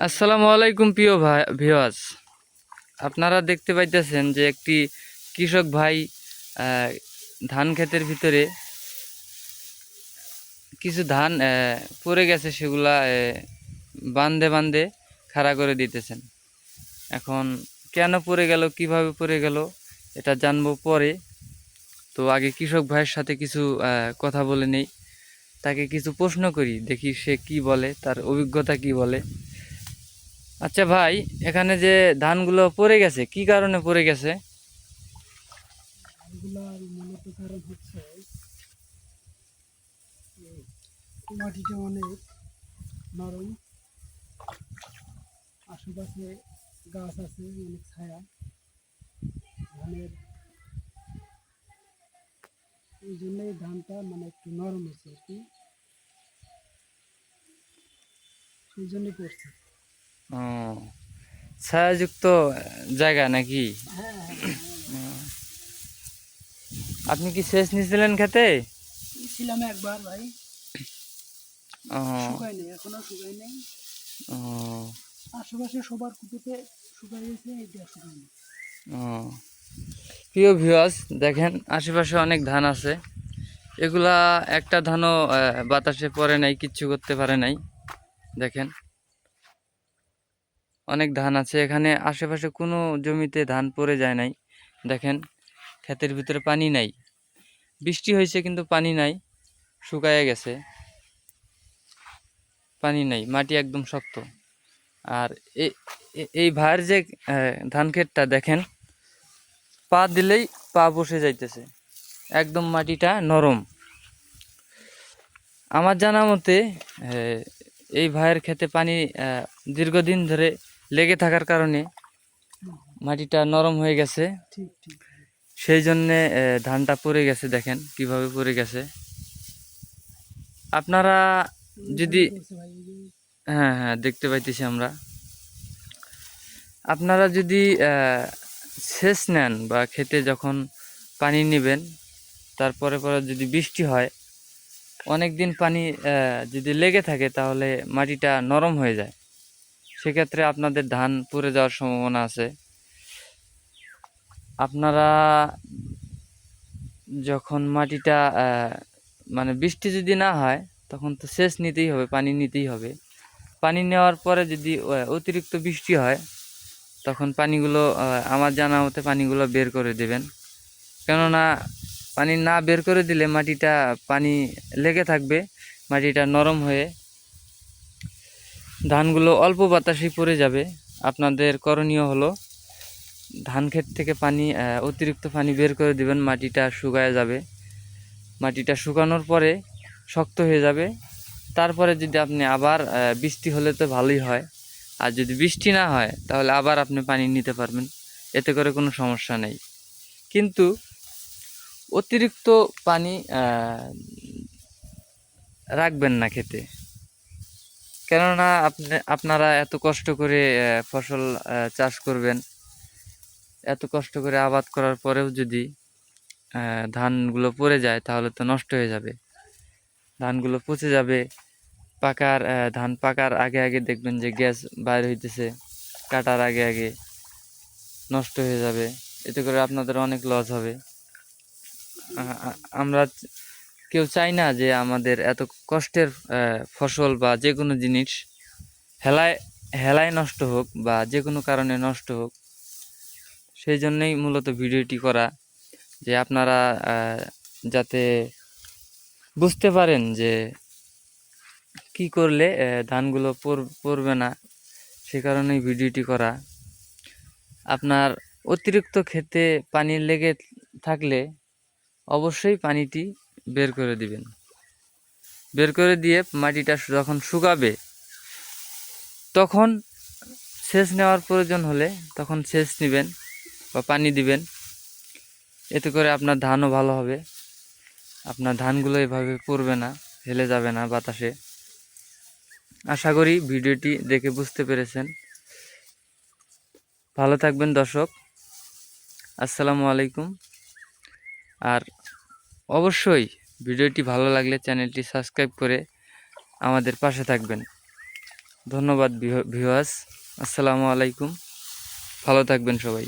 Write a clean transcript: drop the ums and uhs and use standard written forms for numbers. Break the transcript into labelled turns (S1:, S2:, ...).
S1: আসসালামু আলাইকুম প্রিয় ভাই ভিউয়ার্স। আপনারা দেখতে পাইতেছেন যে একটি কৃষক ভাই আহ, ধান ক্ষেতের ভিতরে কিছু ধান পড়ে গেছে, সেগুলা বান্দে বান্দে খাড়া করে দিতেছেন। এখন কেন পড়ে গেল, কিভাবে পড়ে গেল, এটা জানবো পরে। তো আগে কৃষক ভাইয়ের সাথে কিছু কথা বলে নেই, তাকে কিছু প্রশ্ন করি, দেখি সে কি বলে, তার অভিজ্ঞতা কি বলে। আচ্ছা ভাই, এখানে যে ধানগুলো পড়ে গেছে কি কারণে পড়ে গেছে?
S2: এগুলার মূলত কারণ হচ্ছে মাটিটা অনেক নরম, আশেপাশে গাছ আছে, অনেক ছায়া ধানের, এই জন্যই ধানটা মানে একটু নরম হচ্ছে আর কি, সেই জন্যই করছে।
S1: ও, ছায়াযুক্ত জায়গা নাকি?
S2: হ্যাঁ হ্যাঁ হ্যাঁ।
S1: আপনি কি সেচ নিয়েছিলেন খেতে?
S2: ছিলাম একবার ভাই,
S1: ও,
S2: শুকায় নেই, এখনো শুকায় নেই।
S1: ও,
S2: আশেপাশে সবার কুপিতে শুকায় গেছে, এটা শুকায় নেই।
S1: ও। প্রিয় ভিউয়ার্স, দেখেন আশেপাশে অনেক ধান আছে, এগুলা একটা ধানও বাতাসে পড়ে নাই, কিচ্ছু করতে পারে নাই। দেখেন অনেক ধান আছে এখানে, আশেপাশে কোনো জমিতে ধান পড়ে যায় নাই। দেখেন ক্ষেতের ভিতরে পানি নাই, বৃষ্টি হয়েছে কিন্তু পানি নাই, শুকায় গেছে, পানি নাই, মাটি একদম শক্ত। আর এই ভাইয়ের যে ধান ক্ষেতটা দেখেন, পা দিলেই পা বসে যাইতেছে, একদম মাটিটা নরম। আমার জানা মতে এই ভাইয়ের ক্ষেতে পানি দীর্ঘদিন ধরে লেগে থাকার কারণে
S2: হুম,
S1: মাটিটা নরম হয়ে গেছে,
S2: ঠিক ঠিক ভাই।
S1: সেই জন্যে ধানটা পড়ে গেছে। দেখেন কিভাবে পড়ে গেছে। আপনারা যদি,
S2: এইভাবেই করছে ভাই, এই যে
S1: হ্যাঁ হ্যাঁ দেখতে পাইতেছি আমরা, আপনারা যদি সেচ নেন বা খেতে যখন পানি নেবেন, তারপরে পরে যদি বৃষ্টি হয়, অনেক দিন পানি যদি লেগে থাকে তাহলে মাটিটা নরম হয়ে যায়, সেক্ষেত্রে আপনাদের ধান পুড়ে যাওয়ার সম্ভাবনা আছে। আপনারা যখন মাটিটা মানে বৃষ্টি যদি না হয়, তখন তো সেচ নিতেই হবে, পানি নিতেই হবে। পানি নেওয়ার পরে যদি অতিরিক্ত বৃষ্টি হয়, তখন পানিগুলো আমার জানা মতে পানিগুলো বের করে দেবেন। কেননা পানি না বের করে দিলে মাটিটা পানি লেগে থাকবে, মাটিটা নরম হয়ে ধানগুলো অল্প বাতাসে পড়ে যাবে। আপনাদের করণীয় হলো ধান ক্ষেত থেকে পানি অতিরিক্ত পানি বের করে দিবেন, মাটিটা শুকায় যাবে। মাটিটা শুকানোর পরে শক্ত হয়ে যাবে। তারপরে যদি আপনি আবার বৃষ্টি হলে তো ভালোই হয়, আর যদি বৃষ্টি না হয় তাহলে আবার আপনি পানি নিতে পারবেন, এতে করে কোনো সমস্যা নেই। কিন্তু অতিরিক্ত পানি রাখবেন না খেতে, কেননা আপনারা এত কষ্ট করে ফসল চাষ করবেন, এত কষ্ট করে আবাদ করার পরেও যদি ধানগুলো পড়ে যায় তাহলে তো নষ্ট হয়ে যাবে, ধানগুলো পচে যাবে। ধান পাকার আগে আগে দেখবেন যে গ্যাস বাইর হইতেছে, কাটার আগে আগে নষ্ট হয়ে যাবে, এতে করে আপনাদের অনেক লস হবে। আমরা কেউ চাই না যে আমাদের এত কষ্টের ফসল বা যে কোনো জিনিস হেলায় হেলায় নষ্ট হোক বা যে কোনো কারণে নষ্ট হোক। সেই জন্যই মূলত ভিডিওটি করা, যে আপনারা যাতে বুঝতে পারেন যে কি করলে ধানগুলো পড়বে না, সে কারণেই ভিডিওটি করা। আপনার অতিরিক্ত খেতে পানি লেগে থাকলে অবশ্যই পানিটি বের করে দিবেন। বের করে দিয়ে মাটিটা যখন শুকাবে, তখন সেচ নেওয়ার প্রয়োজন হলে তখন সেচ নেবেন বা পানি দিবেন, এতে করে আপনার ধানও ভালো হবে। আপনার ধানগুলো এভাবে পড়বে না, হেলে যাবে না বাতাসে। আশা করি ভিডিওটি দেখে বুঝতে পেরেছেন। ভালো থাকবেন দর্শক। আসসালামু আলাইকুম। আর অবশ্যই ভিডিওটি ভালো লাগলে চ্যানেলটি সাবস্ক্রাইব করে আমাদের পাশে থাকবেন। ধন্যবাদ ভিউয়ার্স, আসসালামু আলাইকুম, ভালো থাকবেন সবাই।